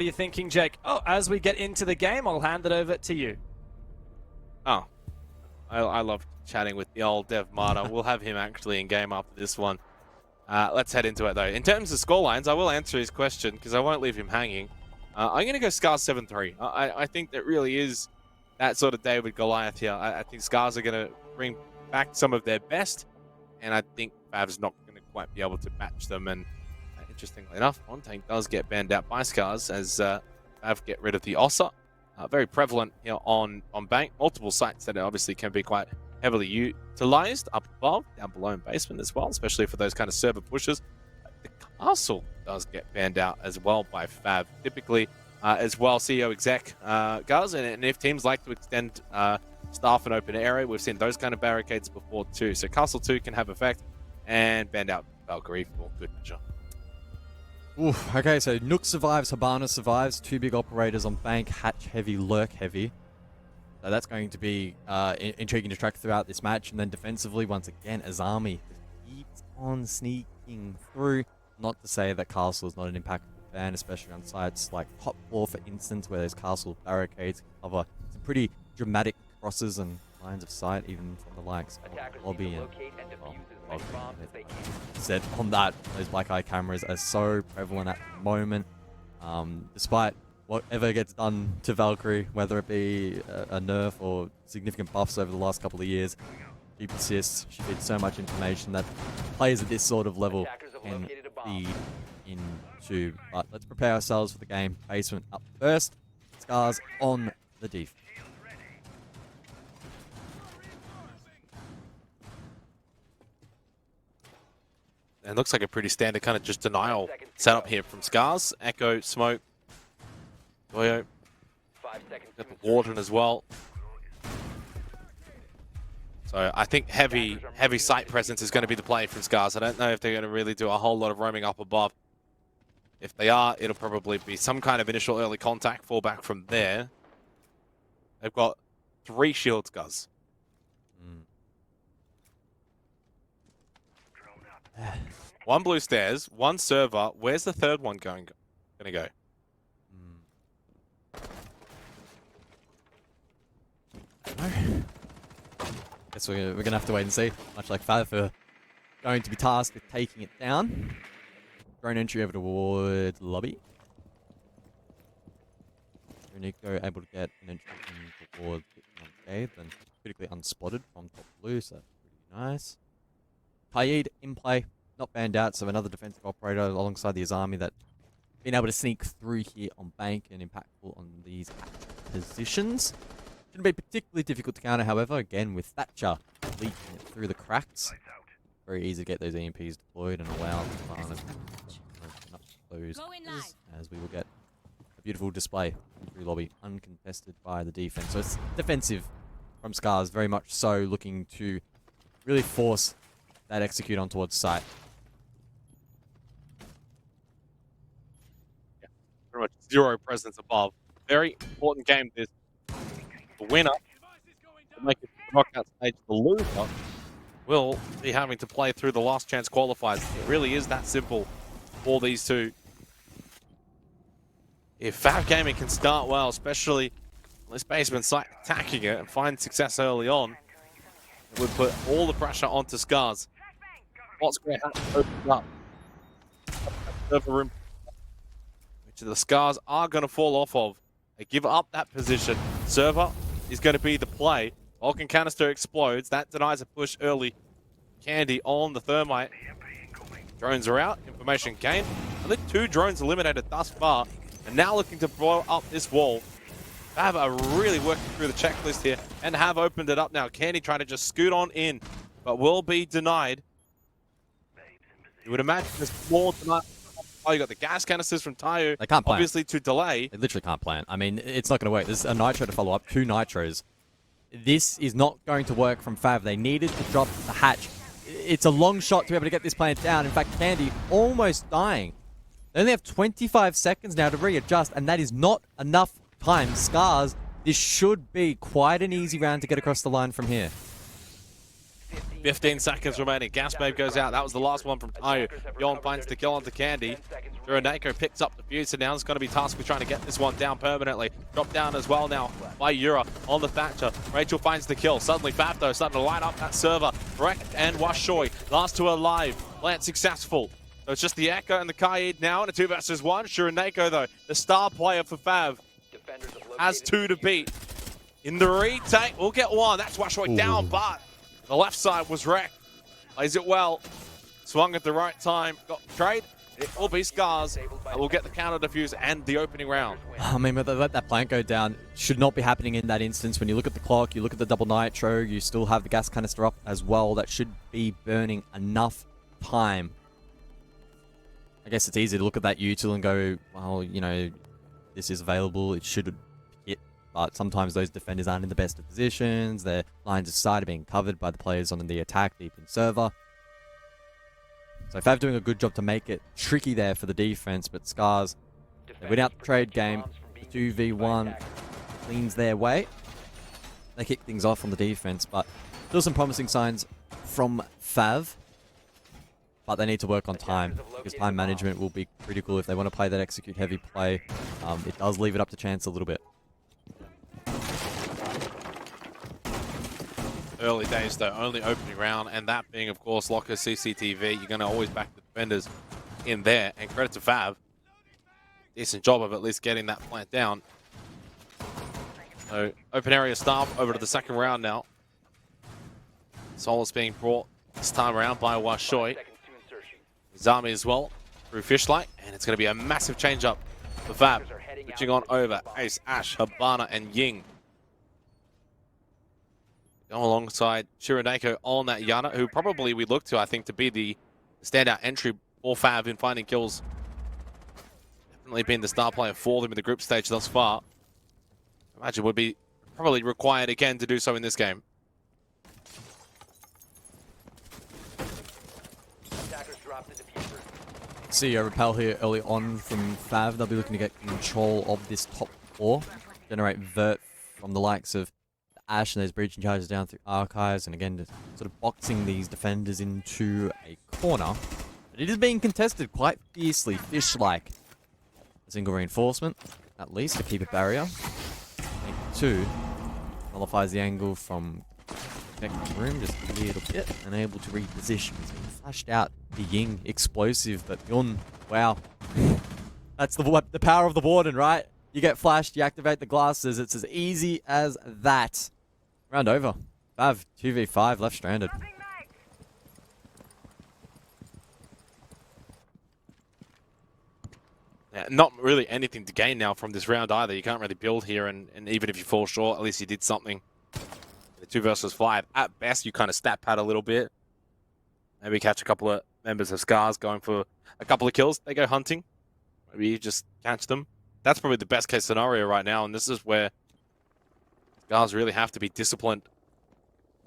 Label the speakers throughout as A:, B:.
A: are you thinking, Jake? Oh, as we get into the game, I'll hand it over to you.
B: Oh, I love chatting with the old Dev Martyr. We'll have him actually in game after this one. Let's head into it though. In terms of scorelines, I will answer his question because I won't leave him hanging. I'm going to go SCARZ 7-3. I think that really is that sort of David Goliath here. I think SCARZ are going to bring back some of their best, and I think FAV's not going to quite be able to match them. And interestingly enough, Fontaine does get banned out by SCARZ as FAV get rid of the Ossa. Very prevalent here on Bank. Multiple sites that obviously can be quite heavily utilized up above, down below in basement as well, especially for those kind of server pushes. The castle does get banned out as well by FAV. Typically, as well, CEO exec does, and if teams like to extend staff in open area, we've seen those kind of barricades before too. So Castle 2 can have effect, and banned out Valkyrie for good measure.
C: Oof, okay, so Nook survives, Habana survives, two big operators on Bank, Hatch heavy, Lurk heavy. So that's going to be intriguing to track throughout this match. And then defensively, once again, Azami keeps on sneaking through. Not to say that Castle is not an impactful fan, especially on sites like Top Floor, for instance, where there's Castle barricades can cover some pretty dramatic crosses and lines of sight, even from the likes of Lobby and said on that, those black eye cameras are so prevalent at the moment. Despite whatever gets done to Valkyrie, whether it be a nerf or significant buffs over the last couple of years, she persists. She feeds so much information that players at this sort of level can feed into. But let's prepare ourselves for the game. Basement up first. SCARZ on the defense.
B: And looks like a pretty standard kind of just denial setup here from SCARZ. Echo, Smoke, Doyo. Got the Warden as well. So I think heavy site presence is going to be the play from SCARZ. I don't know if they're going to really do a whole lot of roaming up above. If they are, it'll probably be some kind of initial early contact, fall back from there. They've got 3 shields, Guz. One blue stairs, one server. Where's the third one gonna go?
C: Guess we're gonna have to wait and see. Much like FAV are going to be tasked with taking it down. Drone entry over towards lobby. Nico able to get an entry towards unscathed and critically unspotted from top blue, so that's pretty nice. Kaid in play, not banned out, so another defensive operator alongside the Azami that been able to sneak through here on Bank and impactful on these positions. Shouldn't be particularly difficult to counter, however, again with Thatcher leaking it through the cracks. Very easy to get those EMPs deployed and allow the farm to open up those as we will get a beautiful display through lobby, uncontested by the defense. So it's defensive from SCARZ, very much so looking to really force that execute on towards site.
B: Yeah, pretty much zero presence above. Very important game this. The winner to make it to the knockout stage, the loser will be having to play through the last chance qualifiers. It really is that simple for these two. If FAV Gaming can start well, especially on this basement site, attacking it and find success early on, it would put all the pressure onto SCARZ. What's going to happen? Open up. Server room, which the SCARZ are going to fall off of. They give up that position. Server is going to be the play. Vulcan canister explodes. That denies a push early. Candy on the thermite. Drones are out. Information gained. I think 2 drones eliminated thus far. And now looking to blow up this wall. FAV are really working through the checklist here and have opened it up now. Candy trying to just scoot on in, but will be denied. You would imagine there's more tonight. Oh, you got the gas canisters from Tayo.
C: They can't plant.
B: Obviously to delay.
C: They literally can't plant. I mean, it's not going to work. There's a nitro to follow up, 2 nitros. This is not going to work from FAV. They needed to drop the hatch. It's a long shot to be able to get this plant down. In fact, Candy almost dying. They only have 25 seconds now to readjust, and that is not enough time. SCARZ, this should be quite an easy round to get across the line from here.
B: 15 seconds remaining. Gas Babe goes out. That was the last one from Tayu. Yon finds the kill onto Candy. Juraneko picks up the fuse, and now it's going to be tasked with trying to get this one down permanently. Drop down as well now by Yura on the Thatcher. Rachel finds the kill. Suddenly FAV though starting to light up that server. Wreck and Washoy, last two alive. Plant successful. So it's just the Echo and the Kaid now in a 2 versus 1. Juraneko though, the star player for FAV, has 2 to beat. In the retake, we'll get 1. That's Washoy down, but the left side was wrecked. Plays it well. Swung at the right time. Got trade. It will be SCARZ. And we'll get the counter defuse and the opening round.
C: I mean, but they let that plant go down. Should not be happening in that instance. When you look at the clock, you look at the double nitro, you still have the gas canister up as well. That should be burning enough time. I guess it's easy to look at that util and go, well, you know, this is available. It should hit. But sometimes those defenders aren't in the best of positions. Their lines of sight are being covered by the players on the attack deep in server. So FAV doing a good job to make it tricky there for the defense, but SCARZ, they win out the trade game. The 2v1 cleans their way. They kick things off on the defense, but still some promising signs from FAV. But they need to work on time, because time management will be critical if they want to play that execute heavy play. It does leave it up to chance a little bit.
B: Early days though, only opening round, and that being of course Locker CCTV. You're going to always back the defenders in there, and credit to FAV. Decent job of at least getting that plant down. So open area staff over to the second round now. Solace being brought this time around by Washoy. Zami as well through Fishlight, and it's going to be a massive change up for FAV. Switching on over Ace, Ash, Habana, and Ying. Going alongside Juraneko on that Yana, who probably we look to, I think, to be the standout entry for FAV in finding kills. Definitely been the star player for them in the group stage thus far. I imagine would be probably required again to do so in this game.
C: See a repel here early on from FAV. They'll be looking to get control of this top 4. Generate vert from the likes of Ash and those breaching charges down through archives, and again just sort of boxing these defenders into a corner. But it is being contested quite fiercely, fish-like. A single reinforcement, at least, to keep a barrier. Make 2. Nullifies the angle from the room just a little bit, and able to reposition. He's been flashed out. The Ying explosive, but Yun, wow. That's the power of the Warden, right? You get flashed, you activate the glasses. It's as easy as that. Round over. FAV 2v5 left stranded.
B: Yeah, not really anything to gain now from this round either. You can't really build here, and even if you fall short, at least you did something. The 2 versus 5. At best, you kind of stat pad a little bit. Maybe catch a couple of members of SCARZ going for a couple of kills. They go hunting. Maybe you just catch them. That's probably the best case scenario right now, and this is where SCARZ really have to be disciplined.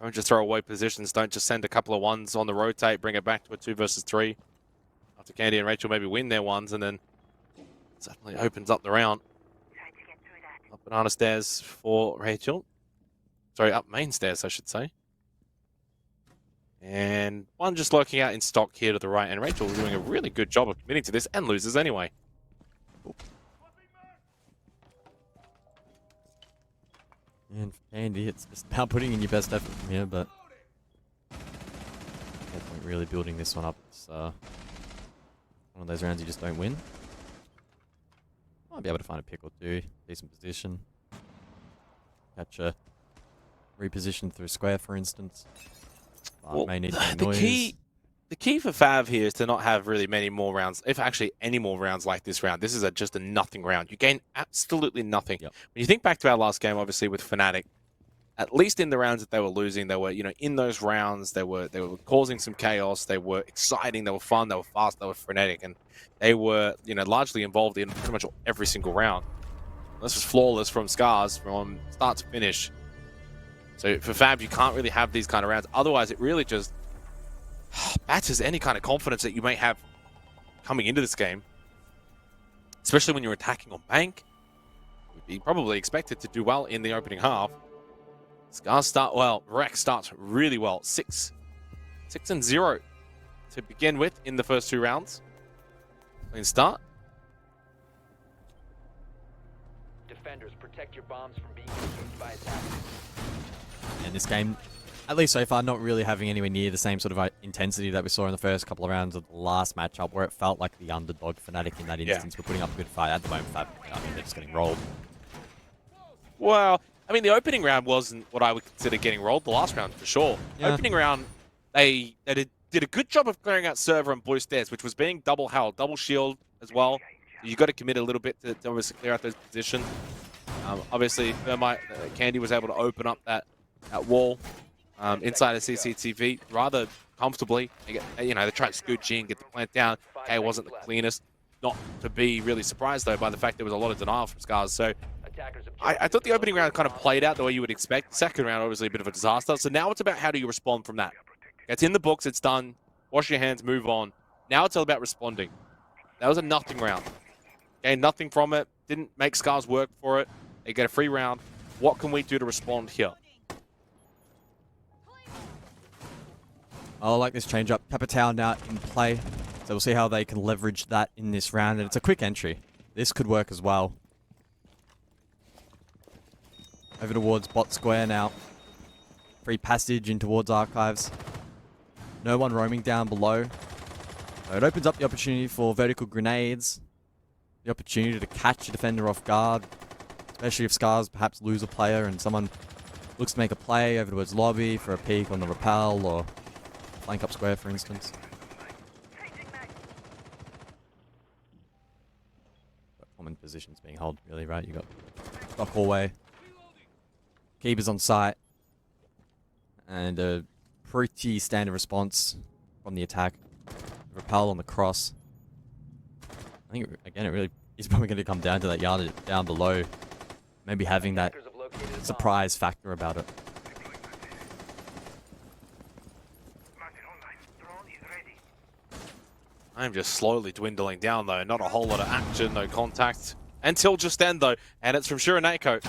B: Don't just throw away positions. Don't just send a couple of ones on the rotate, bring it back to a 2 versus 3. After Candy and Rachel maybe win their ones, and then suddenly opens up the round. Up banana stairs for Rachel. Sorry, up main stairs, I should say. And one just lurking out in stock here to the right, and Rachel is doing a really good job of committing to this, and loses anyway.
C: And for Candy, it's just about putting in your best effort from here, but definitely really building this one up. It's one of those rounds you just don't win. Might be able to find a pick or 2, decent position. Catch a reposition through square, for instance.
B: Well,
C: may need
B: the key for FAV here is to not have really many more rounds, if actually any more rounds like this round. This is just a nothing round. You gain absolutely nothing.
C: Yep.
B: When you think back to our last game, obviously with Fnatic, at least in the rounds that they were losing, they were, in those rounds, they were causing some chaos. They were exciting. They were fun. They were fast. They were frenetic, and they were, largely involved in pretty much every single round. This was flawless from SCARZ from start to finish. So for FAV, you can't really have these kind of rounds. Otherwise, it really just batters any kind of confidence that you may have coming into this game. Especially when you're attacking on bank. You'd be probably expected to do well in the opening half. SCARZ start well. Rex starts really well. 6 6-0 to begin with in the first 2 rounds. Clean start.
D: Defenders, protect your bombs from being consumed by attackers.
C: And this game, at least so far, not really having anywhere near the same sort of intensity that we saw in the first couple of rounds of the last matchup, where it felt like the underdog Fnatic in that instance were putting up a good fight. At the moment, FAV, I mean, they're just getting rolled.
B: Well, I mean, the opening round wasn't what I would consider getting rolled. The last round, for sure.
C: Yeah.
B: Opening round, they did a good job of clearing out server and blue stairs, which was being double held, double shield as well. You got to commit a little bit to obviously clear out those positions. Obviously, Thermite, Candy was able to open up that wall inside of CCTV rather comfortably. They tried to scoot G and get the plant down. K wasn't the cleanest. Not to be really surprised, though, by the fact there was a lot of denial from SCARZ. So I thought the opening round kind of played out the way you would expect. The second round, obviously, a bit of a disaster. So now it's about how do you respond from that. It's in the books. It's done. Wash your hands. Move on. Now it's all about responding. That was a nothing round. Gained nothing from it. Didn't make SCARZ work for it. They get a free round. What can we do to respond here?
C: I like this change up. Capitao now in play. So we'll see how they can leverage that in this round. And it's a quick entry. This could work as well. Over towards bot square now. Free passage in towards archives. No one roaming down below. So it opens up the opportunity for vertical grenades. The opportunity to catch a defender off guard. Especially if SCARZ perhaps lose a player and someone looks to make a play over towards lobby for a peek on the rappel or flank up square, for instance. Common positions being held, really, right? You got dock hallway. Keepers on site. And a pretty standard response from the attack. Rappel on the cross. I think, again, it really is probably going to come down to that yard down below. Maybe having that surprise factor about it.
B: I'm just slowly dwindling down, though. Not a whole lot of action, no contact. Until just then, though. And it's from Shiraneko.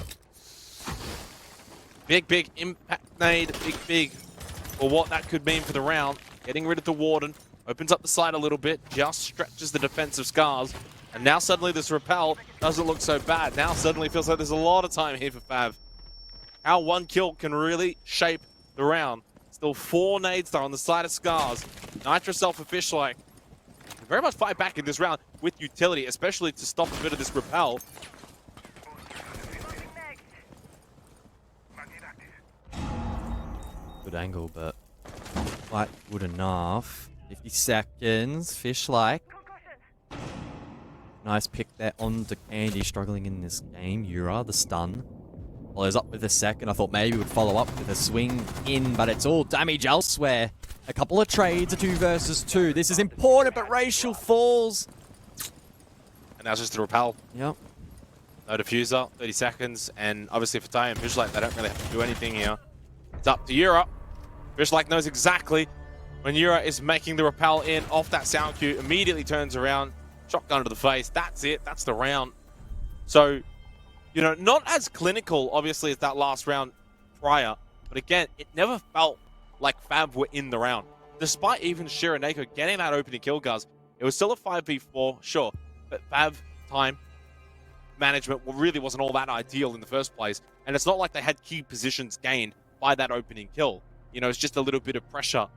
B: Big impact nade. Big for what that could mean for the round. Getting rid of the Warden. Opens up the side a little bit. Just stretches the defense of SCARZ. And now suddenly this rappel doesn't look so bad. Now suddenly feels like there's a lot of time here for FAV. How one kill can really shape the round. Still 4 nades though on the side of SCARZ. Nitro Alpha Fishlike very much fight back in this round with utility, especially to stop a bit of this rappel.
C: Good angle, but quite good enough. 50 seconds. Fishlike. Nice pick there onto Candy, struggling in this game. Yura, the stun. Follows up with a second. I thought maybe he would follow up with a swing in, but it's all damage elsewhere. A couple of trades, a 2 versus 2. This is important, but Racial falls.
B: And now it's just the rappel.
C: Yep.
B: No diffuser, 30 seconds, and obviously for Ty and Fishlike, they don't really have to do anything here. It's up to Yura. Fishlike knows exactly when Yura is making the rappel in off that sound cue, immediately turns around. Shotgun to the face. That's it. That's the round. So, not as clinical, obviously, as that last round prior. But again, it never felt like FAV were in the round. Despite even Shiraneko getting that opening kill, guys, it was still a 5v4, sure. But FAV time management really wasn't all that ideal in the first place. And it's not like they had key positions gained by that opening kill. It's just a little bit of pressure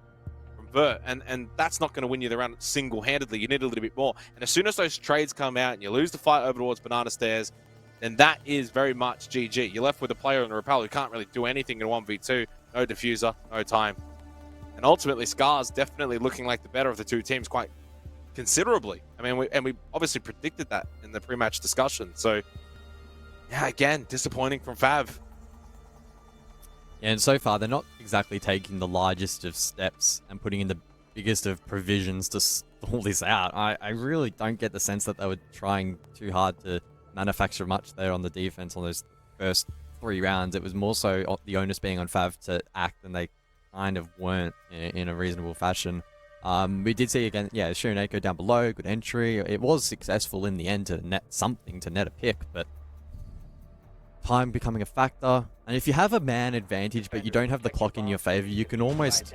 B: from Vert. And that's not going to win you the round single-handedly. You need a little bit more. And as soon as those trades come out and you lose the fight over towards Banana Stairs, then that is very much GG. You're left with a player in the rappel who can't really do anything in 1v2. No diffuser, no time. And ultimately, SCARZ definitely looking like the better of the two teams quite considerably. I mean, we obviously predicted that in the pre-match discussion. So, yeah, again, disappointing from FAV.
C: Yeah, and so far, they're not exactly taking the largest of steps and putting in the biggest of provisions to stall this out. I really don't get the sense that they were trying too hard to manufacture much there on the defense on those first 3 rounds. It was more so the onus being on FAV to act, and they kind of weren't in a reasonable fashion. We did see again, yeah, Shiraneko down below, good entry. It was successful in the end to net something, to net a pick, but time becoming a factor. And if you have a man advantage, but you don't have the clock in your favor, you can almost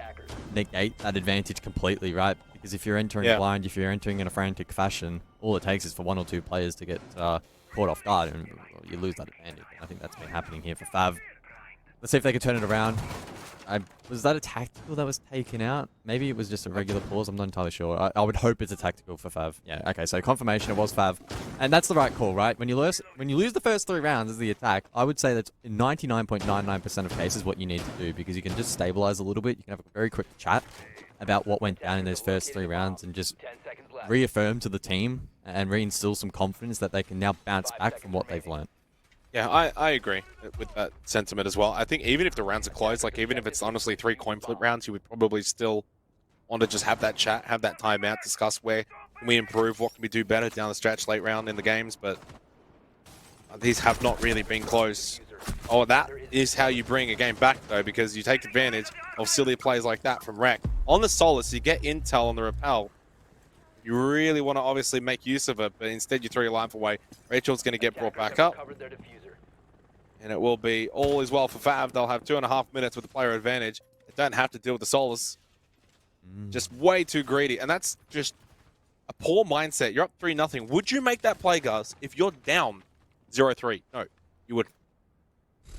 C: negate that advantage completely, right? Because if you're entering blind, if you're entering in a frantic fashion, all it takes is for 1 or 2 players to get caught off guard, and you lose that advantage. I think that's been happening here for FAV. Let's see if they can turn it around. Was that a tactical that was taken out? Maybe it was just a regular pause. I'm not entirely sure. I would hope it's a tactical for FAV. Yeah, okay, so confirmation it was FAV. And that's the right call, right? When you lose the first 3 rounds as the attack, I would say that's in 99.99% of cases what you need to do, because you can just stabilize a little bit. You can have a very quick chat about what went down in those first 3 rounds and just reaffirm to the team and reinstill some confidence that they can now bounce back from what they've learned.
B: Yeah, I agree with that sentiment as well. I think even if the rounds are close, like even if it's honestly 3 coin flip rounds, you would probably still want to just have that chat, have that timeout, discuss where can we improve, what can we do better down the stretch late round in the games, but these have not really been close. Oh, that is how you bring a game back though, because you take advantage of silly plays like that from Rec. On the Solace, you get intel on the rappel. You really want to obviously make use of it, but instead you throw your life away. Rachel's going to get brought back up. And it will be all is well for FAV. They'll have 2.5 minutes with the player advantage. They don't have to deal with the Solace. Just way too greedy. And that's just a poor mindset. You're up 3-0. Would you make that play, guys, if you're down 0-3? No, you wouldn't.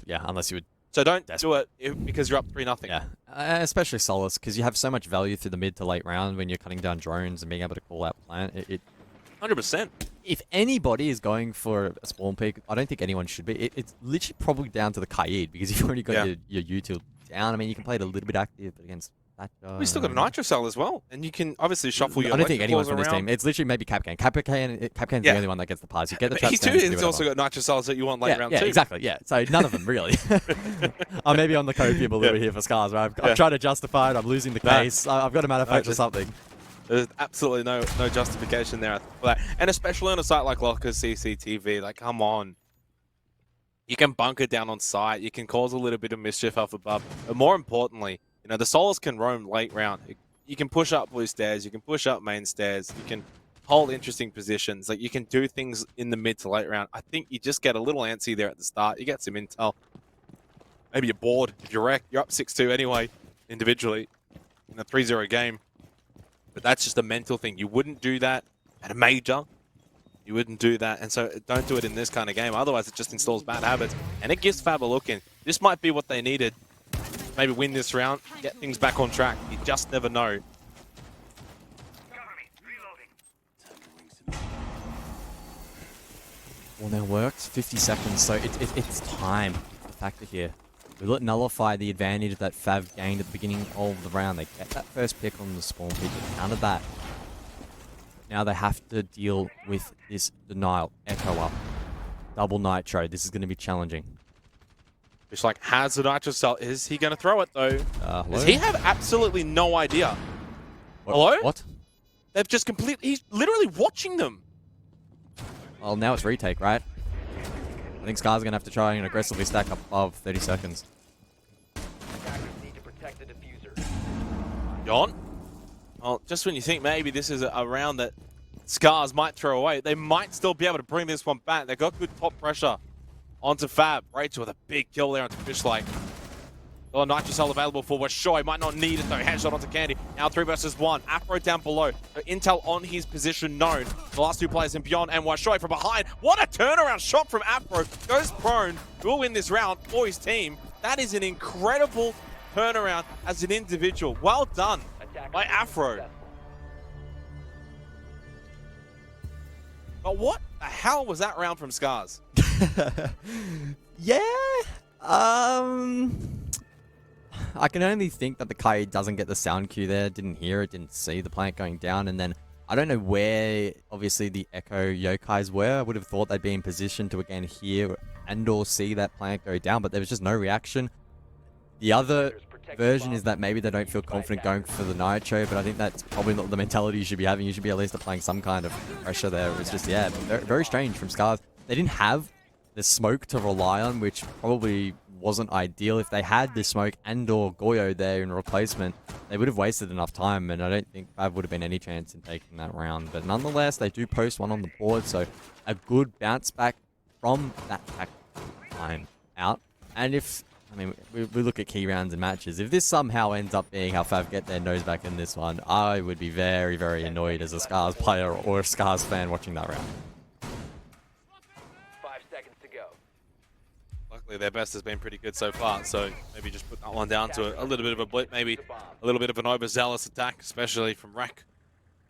C: Yeah, unless you would.
B: So don't do it because you're up 3-0.
C: Yeah, especially Solace, because you have so much value through the mid to late round when you're cutting down drones and being able to call out plant.
B: 100%.
C: If anybody is going for a spawn peak, I don't think anyone should be. It's literally probably down to the Kaid, because you've already got your util down. I mean, you can play it a little bit active, but against that guy...
B: We still got a Nitro Cell as well, and you can obviously shuffle your...
C: I don't think anyone from
B: around.
C: this team. It's literally maybe Capcan. Capcan's the only one that gets the pass. You get the traps down,
B: He's also got Nitro Cells that you want late round too.
C: Yeah, exactly. Yeah, so none of them really. I'm maybe on the copium a little bit here for SCARZ, right? I'm trying to justify it. I'm losing the case. I've got to manufacture something.
B: There's absolutely no justification there for that. And especially on a site like Locker's CCTV, like, come on. You can bunker down on site. You can cause a little bit of mischief up above. But more importantly, you know, the Solos can roam late round. You can push up blue stairs. You can push up main stairs. You can hold interesting positions. Like, you can do things in the mid to late round. I think you just get a little antsy there at the start. You get some intel. Maybe you're bored. If you're wrecked, you're up 6-2 anyway, individually, in a 3-0 game. But that's just a mental thing. You wouldn't do that at a major. You wouldn't do that. And so don't do it in this kind of game. Otherwise, it just installs bad habits. And it gives FAV a look in. This might be what they needed. Maybe win this round, get things back on track. You just never know.
C: Well, now works. 50 seconds. So it's time. The factor here. Will it nullify the advantage that FAV gained at the beginning of the round? They get that first pick on the spawn pick, countered that. Now they have to deal with this denial. Echo up. Double Nitro. This is going to be challenging.
B: It's like, has the Nitro Cell? Is he going to throw it, though? Does he have absolutely no idea? Hello?
C: What?
B: They've just completely... He's literally watching them.
C: Well, now it's retake, right? I think SCARZ are going to have to try and aggressively stack up above 30 seconds.
B: John? Well, just when you think maybe this is a round that SCARZ might throw away, they might still be able to bring this one back. They've got good top pressure onto FAV. Rachel with a big kill there onto Fishlight. Well, Nitro Cell available for Washoy. Might not need it though. Headshot onto Candy. Now 3 versus 1. Afro down below. So intel on his position known. The last 2 players in Beyond and Washoy from behind. What a turnaround shot from Afro. Goes prone. Will win this round for his team. That is an incredible turnaround as an individual. Well done by Afro. But what the hell was that round from SCARZ?
C: Yeah. I can only think that the Kai doesn't get the sound cue there. Didn't hear it, didn't see the plant going down. And then I don't know where, obviously, the Echo Yokais were. I would have thought they'd be in position to, again, hear and or see that plant go down. But there was just no reaction. The other version is that maybe they don't feel confident going for the Nitro. But I think that's probably not the mentality you should be having. You should be at least applying some kind of pressure there. It was just, yeah, very, very strange from SCARZ. They didn't have the smoke to rely on, which probably wasn't ideal. If they had the smoke and or Goyo there in replacement, they would have wasted enough time, and I don't think FAV would have been any chance in taking that round. But nonetheless, they do post one on the board, so a good bounce back from that tactical time. time out. And if, I mean, we look at key rounds and matches. If this somehow ends up being how FAV get their nose back in this one, I would be very, very annoyed as a SCARZ player or a SCARZ fan watching that round.
D: 5 seconds to go.
B: Luckily, their best has been pretty good so far, so maybe just put that one down to a little bit of a blip, maybe a little bit of an overzealous attack, especially from Rack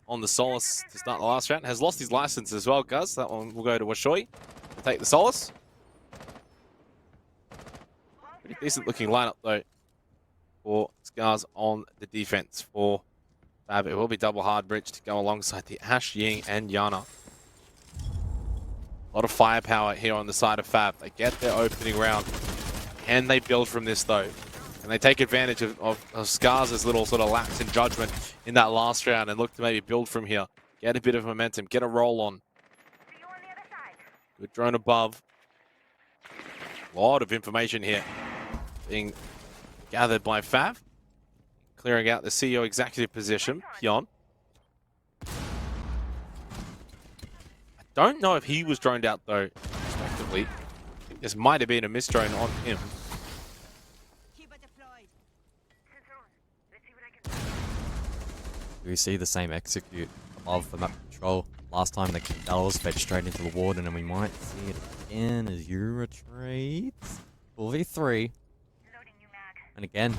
B: on the Solace to start the last round. Has lost his license as well, Guz. That one will go to Washoy to take the Solace. Pretty decent looking lineup though for SCARZ on the defense. For FAV, it will be double hard bridge to go alongside the Ash, Ying, and Yana. A lot of firepower here on the side of FAV. They get their opening round. Can they build from this though? Can they take advantage of SCARZ's little sort of lapse in judgment in that last round and look to maybe build from here? Get a bit of momentum, get a roll on. Good drone above. A lot of information here being gathered by FAV. Clearing out the CEO executive position, Pion. I don't know if he was droned out though, respectively. I think this might have been a misdrone on him.
C: We see the same execute above the map control. Last time the Dallas fed straight into the warden, and we might see it again as you retreat. 4v3. And again,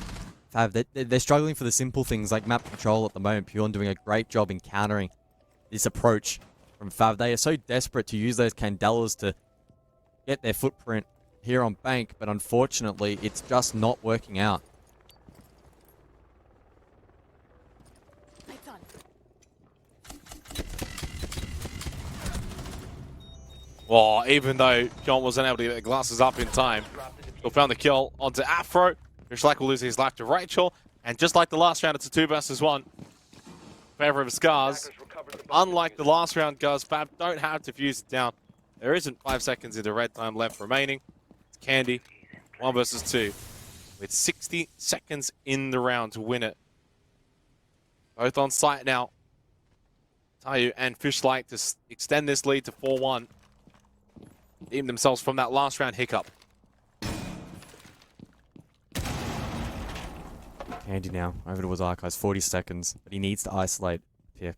C: FAV, they're struggling for the simple things like map control at the moment. Pion doing a great job in countering this approach from FAV. They are so desperate to use those Candelas to get their footprint here on Bank, but unfortunately, it's just not working out.
B: Well, even though Pion wasn't able to get the glasses up in time, still found the kill onto Afro. Fishlike will lose his life to Rachel. And just like the last round, it's a 2 versus 1. In favor of SCARZ. Unlike the last round, guys, FAV don't have to fuse it down. There isn't 5 seconds into red time left remaining. It's Candy, 1 versus 2. With 60 seconds in the round to win it. Both on site now. Tayu and Fishlike to extend this lead to 4-1. Redeem themselves from that last round hiccup.
C: Andy now, over to his archives, 40 seconds, but he needs to isolate pick.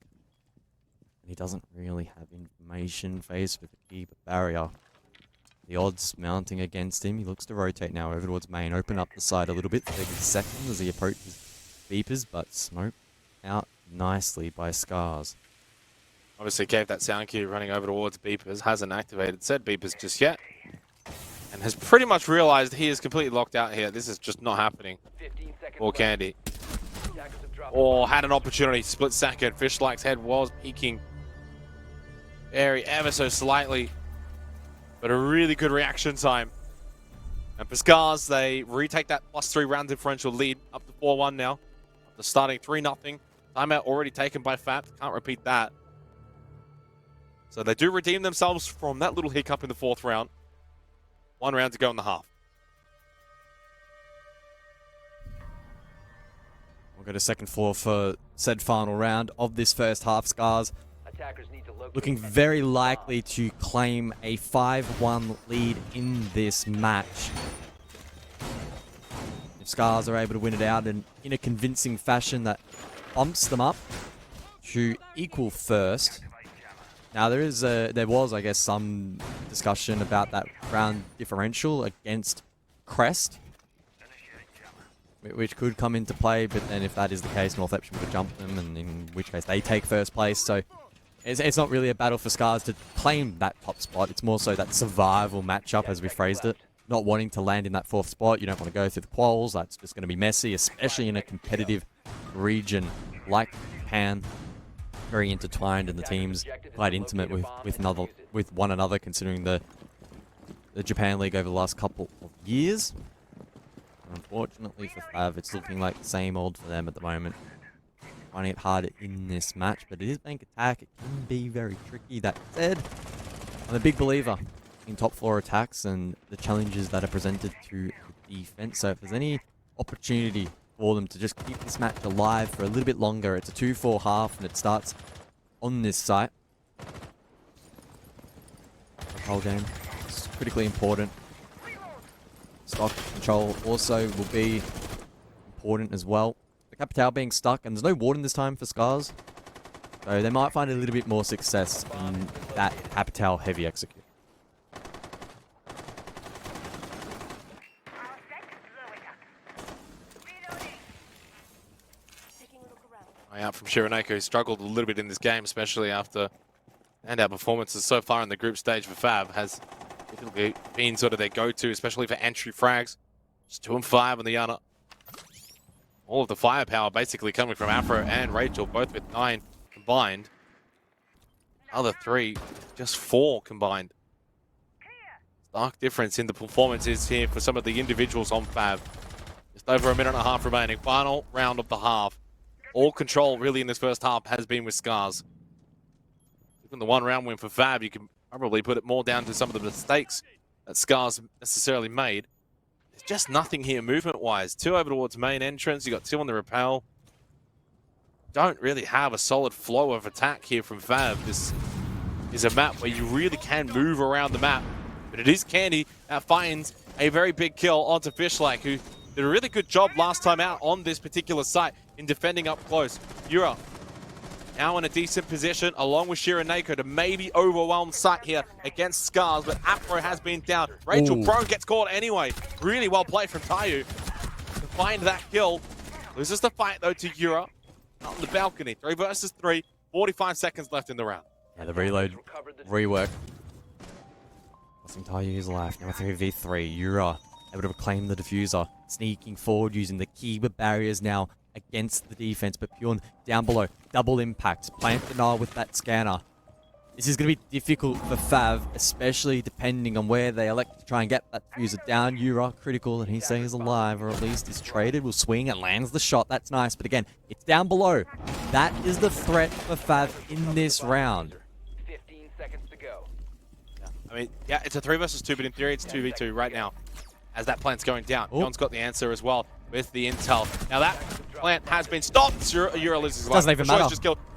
C: And he doesn't really have information faced with the keeper barrier. The odds mounting against him. He looks to rotate now over towards main, open up the side a little bit, 30 seconds as he approaches beepers, but smoked out nicely by SCARZ.
B: Obviously gave that sound cue running over towards beepers, hasn't activated said beepers just yet. And has pretty much realized he is completely locked out here. This is just not happening for Candy. Or had an opportunity, split second. Fishlike's head was peeking very ever so slightly. But a really good reaction time. And for SCARZ, they retake that +3 round differential lead up to 4-1 now. After starting 3-0. Timeout already taken by FAV. Can't repeat that. So they do redeem themselves from that little hiccup in the 4th round. 1 round to go in the half.
C: We'll go to second floor for said final round of this first half. SCARZ looking very likely to claim a 5-1 lead in this match. If SCARZ are able to win it out in a convincing fashion that bumps them up to equal first. Now there was, I guess, some discussion about that round differential against Crest, which could come into play, but then if that is the case, North Epsom would jump them, and in which case they take first place. So it's not really a battle for SCARZ to claim that top spot. It's more so that survival matchup, as we phrased it. Not wanting to land in that 4th spot. You don't want to go through the quals. That's just going to be messy, especially in a competitive region like Japan. Very intertwined, and the teams quite intimate with one another, considering the Japan League over the last couple of years. Unfortunately for FAV, it's looking like the same old for them at the moment. Finding it hard in this match, but it is bank attack. It can be very tricky. That said, I'm a big believer in top floor attacks and the challenges that are presented to the defense. So if there's any opportunity for them to just keep this match alive for a little bit longer. It's a 2-4 half, and it starts on this site. The whole game is critically important. stock control also will be important as well. The Capital being stuck, and there's no warden this time for SCARZ. So they might find a little bit more success in that Capital heavy execute.
B: Out from Shiraneko, who struggled a little bit in this game, especially after standout performances so far in the group stage for FAV, has typically been sort of their go-to, especially for entry frags. Just 2 and 5 on the Yana. All of the firepower basically coming from Afro and Rachel, both with 9 combined. Other 3, just 4 combined. Stark difference in the performances here for some of the individuals on FAV. Just over a minute and a half remaining. Final round of the half. All control really in this first half has been with SCARZ. Even the 1 round win for FAV, you can probably put it more down to some of the mistakes that SCARZ necessarily made. There's just nothing here movement-wise. 2 over towards main entrance, you got 2 on the rappel. Don't really have a solid flow of attack here from FAV. This is a map where you really can move around the map. But it is Candy that finds a very big kill onto Fishlake, who did a really good job last time out on this particular site in defending up close. Yura now in a decent position along with Shiraneko to maybe overwhelm site here against SCARZ, but Afro has been down. Rachel Prone gets caught anyway. Really well played from Tayu to find that kill. Loses the fight though to Yura out on the balcony. 3 versus 3, 45 seconds left in the round.
C: Yeah, the reload, rework. Lost Tayu's life. Now 3v3. Yura able to reclaim the diffuser. Sneaking forward using the Kiba barriers now against the defense, but Pure down below. Double impact. Plant denial with that scanner. This is going to be difficult for FAV, especially depending on where they elect to try and get that diffuser down. Yura critical, and he stays alive, or at least is traded. Will swing and lands the shot. That's nice, but again, it's down below. That is the threat for FAV in this round.
D: 15 seconds to go.
B: I mean, yeah, it's a 3 versus 2, but in theory it's 2v2 right now. As that plant's going down, John's got the answer as well with the intel. Now that plant has been stopped. Yura loses his life.
C: Doesn't even matter.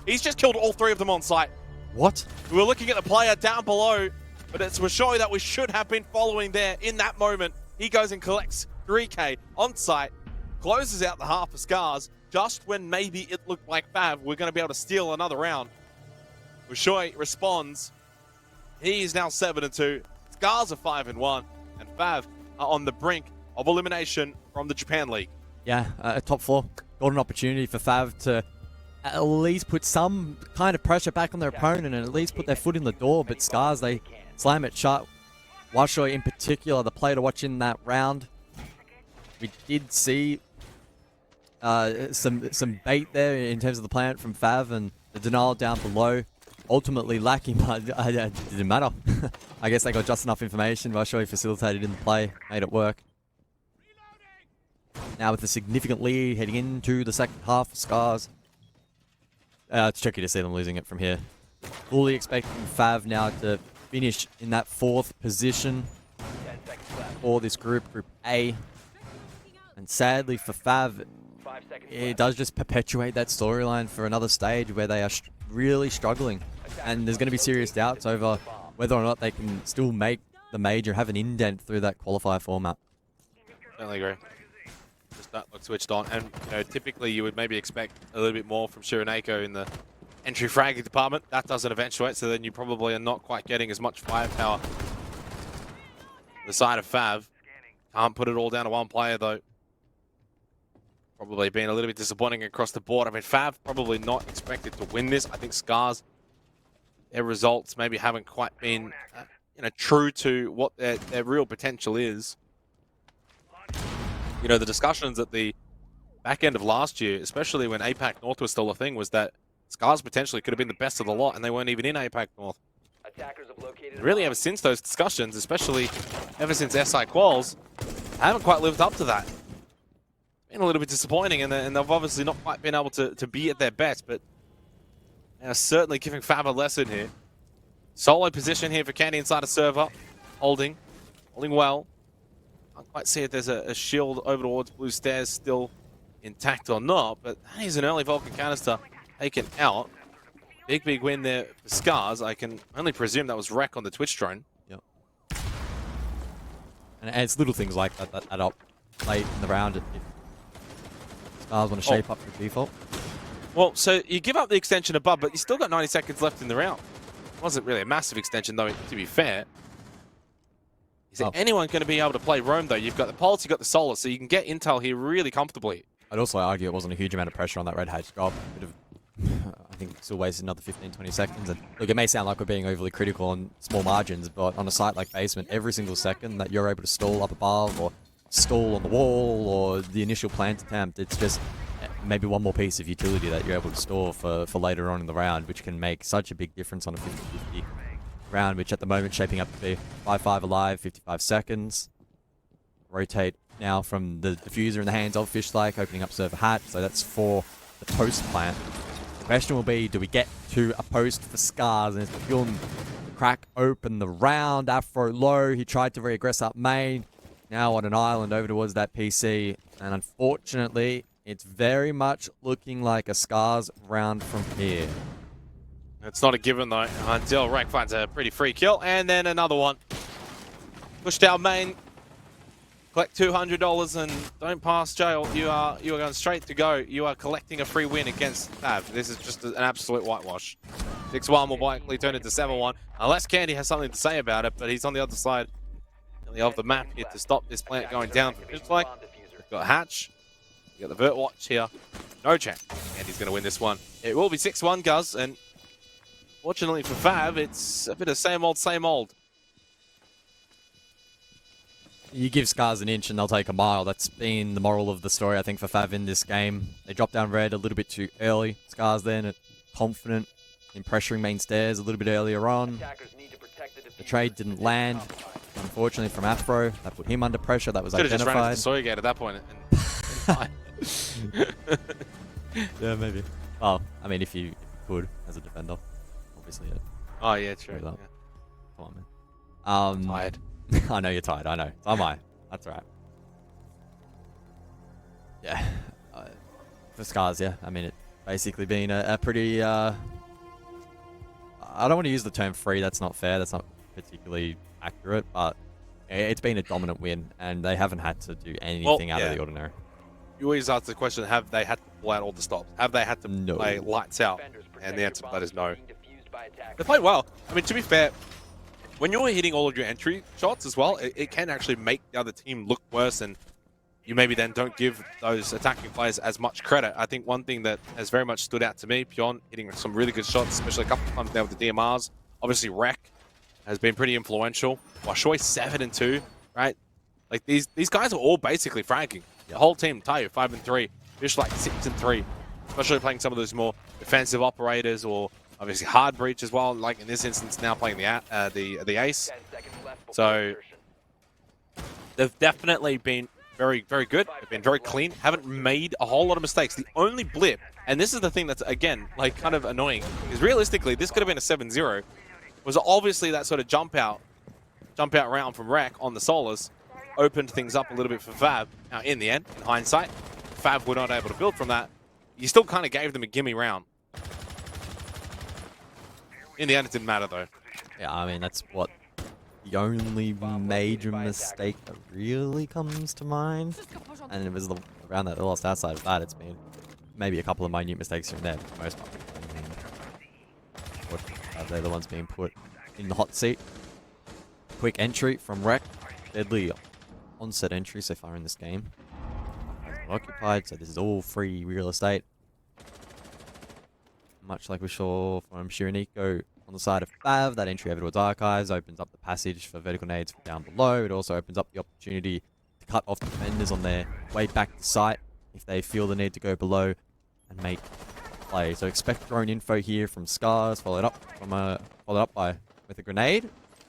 B: He's just killed all 3 of them on site.
C: What?
B: We were looking at the player down below, but it's Washoe that we should have been following there in that moment. He goes and collects 3k on site, closes out the half of SCARZ, just when maybe it looked like FAV we're going to be able to steal another round. Washoe responds. He is now 7-2. SCARZ are 5-1, and FAV are on the brink of elimination from the Japan League.
C: Yeah, top 4. Golden opportunity for FAV to at least put some kind of pressure back on their opponent and at least put their foot in the door, but SCARZ, they slam it shut. Washoe in particular, the player to watch in that round. We did see some bait there in terms of the plant from FAV and the denial down below. Ultimately lacking, but it didn't matter. I guess they got just enough information. Washoe facilitated in the play, made it work. Now with a significant lead heading into the second half of SCARZ. It's tricky to see them losing it from here. Fully expecting FAV now to finish in that 4th position for this group, Group A. And sadly for FAV, it does just perpetuate that storyline for another stage where they are really struggling. And there's going to be serious doubts over whether or not they can still make the major, have an indent through that qualifier format.
B: Certainly agree. Just that look switched on, and you know, typically you would maybe expect a little bit more from Shiraneko in the entry fragging department. That doesn't eventuate, so then you probably are not quite getting as much firepower. The side of FAV can't put it all down to one player though. Probably been a little bit disappointing across the board. I mean, FAV probably not expected to win this. I think SCARZ, their results maybe haven't quite been true to what their real potential is. You know, the discussions at the back end of last year, especially when APAC North was still a thing, was that SCARZ potentially could have been the best of the lot, and they weren't even in APAC North. Really, ever since those discussions, especially ever since SI Quals, I haven't quite lived up to that. Been a little bit disappointing, and they've obviously not quite been able to be at their best, but they are certainly giving FAV a lesson here. Solo position here for Candy inside a server, holding well. Can't quite see if there's a shield over towards Blue Stairs still intact or not, but that is an early Vulcan canister taken out. Big win there for SCARZ. I can only presume that was Wreck on the Twitch drone.
C: Yep. And it's little things like that that add up late in the round if SCARZ want to shape up for default.
B: Well, so you give up the extension above, but you still got 90 seconds left in the round. It wasn't really a massive extension, though, to be fair. Is there anyone going to be able to play Roam, though? You've got the Pulse, you've got the Solar, so you can get intel here really comfortably.
C: I'd also argue it wasn't a huge amount of pressure on that red hatch job. Bit of, I think still wasted another 15-20 seconds. And look, it may sound like we're being overly critical on small margins, but on a site like Basement, every single second that you're able to stall up above or stall on the wall or the initial plant attempt, it's just maybe one more piece of utility that you're able to store for later on in the round, which can make such a big difference on a 50-50 round, which at the moment shaping up to be 5-5 alive, 55 seconds. Rotate now from the diffuser in the hands of Fishlike, opening up server hatch, so that's for the post plant. The question will be, do we get to a post for SCARZ? And it's Pyun crack open the round. Afro low, he tried to regress up main, now on an island over towards that PC, and unfortunately it's very much looking like a SCARZ round from here.
B: It's not a given, though, until Rek finds a pretty free kill, and then another one. Push down main, collect $200 and don't pass jail. You are going straight to go. You are collecting a free win against FAV. This is just an absolute whitewash. 6-1 will likely turn into 7-1, unless Candy has something to say about it, but he's on the other side of the map here to stop this plant going down. Just like they've got Hatch, you got the Vert Watch here. No chance. Candy's going to win this one. It will be 6-1, Guz, and fortunately for FAV, it's a bit of same old, same old.
C: You give SCARZ an inch and they'll take a mile. That's been the moral of the story, I think, for FAV in this game. They dropped down red a little bit too early. SCARZ then confident in pressuring main stairs a little bit earlier on. The trade didn't land, unfortunately, from Afro. That put him under pressure. That was
B: Could've
C: identified.
B: just ran into the Sawyer Gate at that point.
C: Yeah, maybe. Well, I mean, if you could, as a defender, obviously.
B: Oh, yeah, true.
C: Yeah.
B: Yeah.
C: Come on, man.
B: Tired.
C: I know you're tired, I know. So am I. That's right. Yeah. For SCARZ, yeah. I mean, it's basically been a pretty... I don't want to use the term free, that's not fair, that's not particularly accurate, but it's been a dominant win, and they haven't had to do anything out of the ordinary.
B: You always ask the question, have they had to pull out all the stops? Have they had to play lights out? And the answer to that is no. They played well. I mean, to be fair, when you're hitting all of your entry shots as well, it can actually make the other team look worse, and you maybe then don't give those attacking players as much credit. I think one thing that has very much stood out to me, Pyun hitting some really good shots, especially a couple of times now with the DMRs. Obviously, Rek has been pretty influential. Washoy 7-2, right? Like these guys are all basically fragging. The whole team, Tayo 5-3, Fish like 6-3, especially playing some of those more defensive operators or obviously hard breach as well. Like in this instance, now playing the ace. So they've definitely been very, very good. They've been very clean. Haven't made a whole lot of mistakes. The only blip, and this is the thing that's again like kind of annoying, is realistically this could have been a 7-0. Was obviously that sort of jump out round from Rek on the Solars opened things up a little bit for FAV. Now, in the end, in hindsight, FAV were not able to build from that. You still kind of gave them a gimme round. In the end, it didn't matter, though.
C: Yeah, I mean, that's what the only major mistake that really comes to mind. And it was the round that they lost outside of that. It's been maybe a couple of minute mistakes here and there, for the most part. I mean, they're the ones being put in the hot seat. Quick entry from Rek. Deadly onset entry so far in this game. Occupied, so this is all free real estate. Much like we saw from Shiraniko on the side of FAV, that entry over towards Archives opens up the passage for vertical nades from down below. It also opens up the opportunity to cut off defenders on their way back to site if they feel the need to go below and make play. So expect drone info here from SCARZ, followed up with a grenade,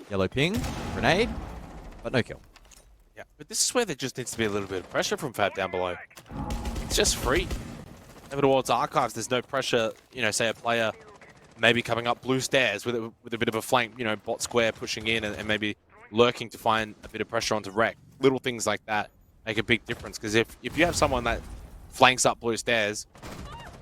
C: yellow ping, grenade, but no kill.
B: Yeah, but this is where there just needs to be a little bit of pressure from FAV down below. It's just free. Over towards Archives, there's no pressure, you know, say a player maybe coming up blue stairs with a bit of a flank, you know, bot square pushing in and maybe lurking to find a bit of pressure onto Rek. Little things like that make a big difference, because if you have someone that flanks up blue stairs,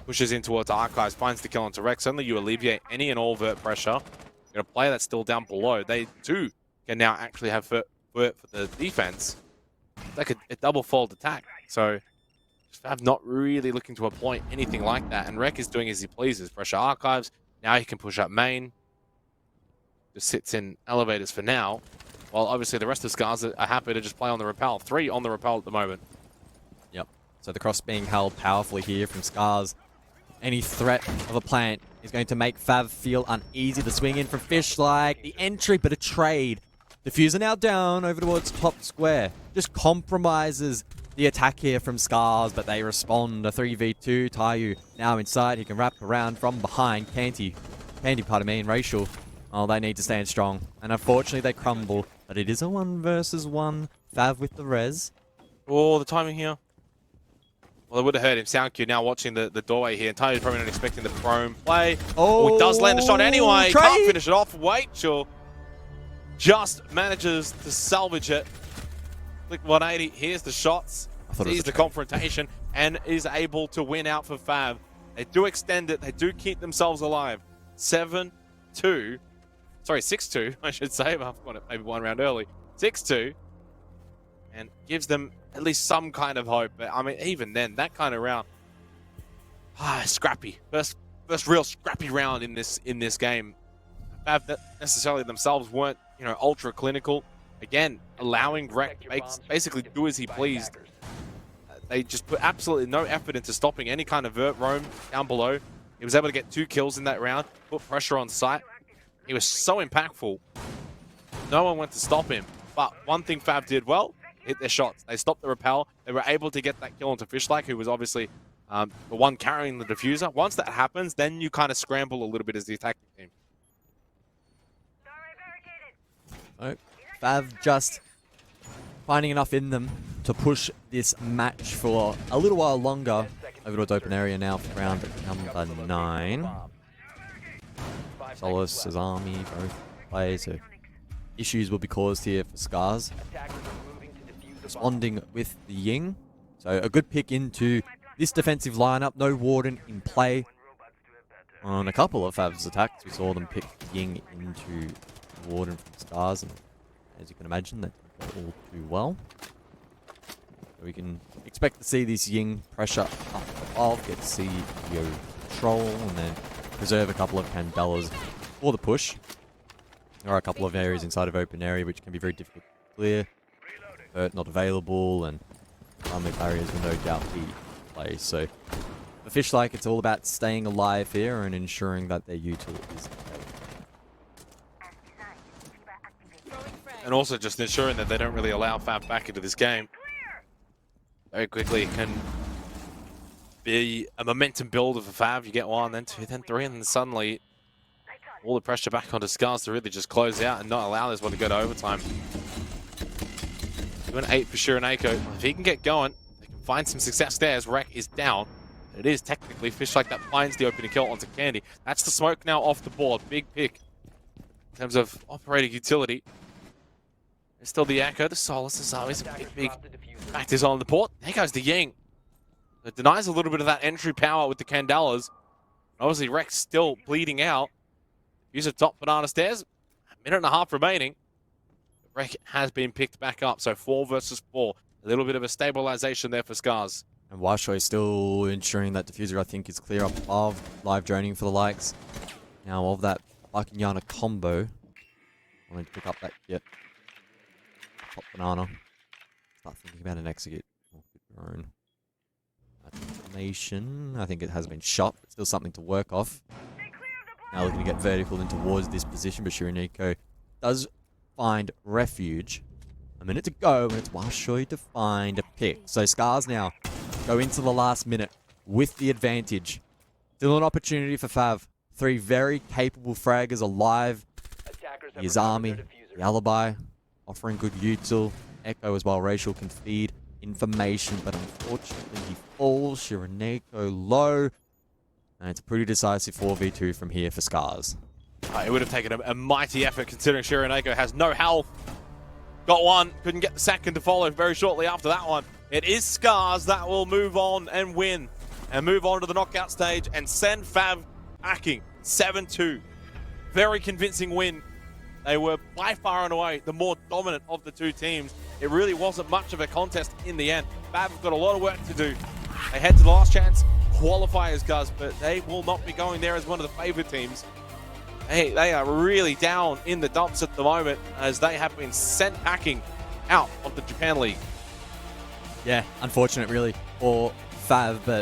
B: pushes in towards Archives, finds the kill onto Rek, suddenly you alleviate any and all vert pressure. You got a player that's still down below. They too can now actually have for the defense. It's like a double-fold attack. So FAV not really looking to appoint anything like that. And Rek is doing as he pleases. Pressure archives. Now he can push up main. Just sits in elevators for now. While obviously the rest of SCARZ are happy to just play on the rappel. 3 on the rappel at the moment.
C: Yep. So the cross being held powerfully here from SCARZ. Any threat of a plant is going to make FAV feel uneasy. The swing in from Fishlike. The entry, but a trade. Diffuser now down over towards top square. Just compromises the attack here from SCARZ, but they respond. A 3v2. Tayu now inside. He can wrap around from behind. Candy, pardon me, and Racial. Oh, they need to stand strong. And unfortunately, they crumble. But it is a 1 versus 1. FAV with the res.
B: Oh, the timing here. Well, I would have heard him. Soundcue now watching the doorway here. And Tayu's probably not expecting the prone play. Oh, he does land the shot anyway.
C: Trade.
B: Can't finish it off. Rachel just manages to salvage it. Click 180. Here's the shots. Sees the confrontation. And is able to win out for FAV. They do extend it. They do keep themselves alive. 7-2. Sorry, 6-2, I should say. I've got it maybe 1 round early. 6-2. And gives them at least some kind of hope. But I mean, even then, that kind of round, scrappy. First real scrappy round in this game. FAV that necessarily themselves weren't, ultra clinical. Again, allowing Rek basically do as he pleased. They just put absolutely no effort into stopping any kind of vert roam down below. He was able to get 2 kills in that round, put pressure on site. He was so impactful. No one went to stop him. But one thing FAV did well, hit their shots. They stopped the rappel. They were able to get that kill onto Fishlike, who was obviously the one carrying the diffuser. Once that happens, then you kind of scramble a little bit as the attacking team.
C: Oh, FAV just finding enough in them to push this match for a little while longer. Over towards open area now for round number 9. Solus, Azami, both players. So issues will be caused here for SCARZ. Responding with the Ying. So a good pick into this defensive lineup. No Warden in play. On a couple of FAV's attacks, we saw them pick Ying into Warden from SCARZ. And as you can imagine, that didn't go all too well. So we can expect to see this Ying pressure up above, get to see Yo control, and then preserve a couple of Candelas for the push. There are a couple of areas inside of open area which can be very difficult to clear. Hurt not available, and armor barriers will no doubt be in place. So for Fishlike, it's all about staying alive here and ensuring that their util is okay.
B: And also just ensuring that they don't really allow FAV back into this game. Very quickly, it can be a momentum builder for FAV. You get 1, then 2, then 3, and then suddenly all the pressure back onto SCARZ to really just close out and not allow this one to go to overtime. 2-8 for Shiraneko. If he can get going, they can find some success there as Rek is down. It is technically Fishlike that finds the opening kill onto Candy. That's the smoke now off the board. Big pick in terms of operating utility. There's still the Echo, the Solus, the Zami's big factors on the port. There goes the Ying. It denies a little bit of that entry power with the Candelas. Obviously, Rek's still bleeding out. Use of top banana stairs. 1.5 minutes remaining. Rek has been picked back up, so 4 versus 4. A little bit of a stabilization there for SCARZ.
C: And Washo is still ensuring that diffuser, I think, is clear up above. Live droning for the likes. Now of that Buckinyana combo. I want to pick up that yet. Top banana. Start thinking about an execute. Oh, good drone. Information. I think it has been shot, but still something to work off. Now looking to get vertical in towards this position, but Shiraneko does find refuge. A minute to go, and it's Washoy to find a pick. So SCARZ now go into the last minute with the advantage. Still an opportunity for FAV. 3 very capable fraggers alive. The Azami, the Alibi, offering good util. Echo as well, Racial can feed information, but unfortunately he falls. Shiraneko low. And it's a pretty decisive 4v2 from here for SCARZ.
B: It would have taken a mighty effort considering Shiraneko has no health. Got 1, couldn't get the second to follow very shortly after that one. It is SCARZ that will move on and win. And move on to the knockout stage and send FAV packing. 7-2. Very convincing win They were by far and away the more dominant of the two teams. It really wasn't much of a contest in the end. FAV have got a lot of work to do. They head to the last chance qualifiers, guys, but they will not be going there as one of the favored teams. They are really down in the dumps at the moment as they have been sent packing out of the Japan League.
C: Yeah, unfortunate really for FAV, but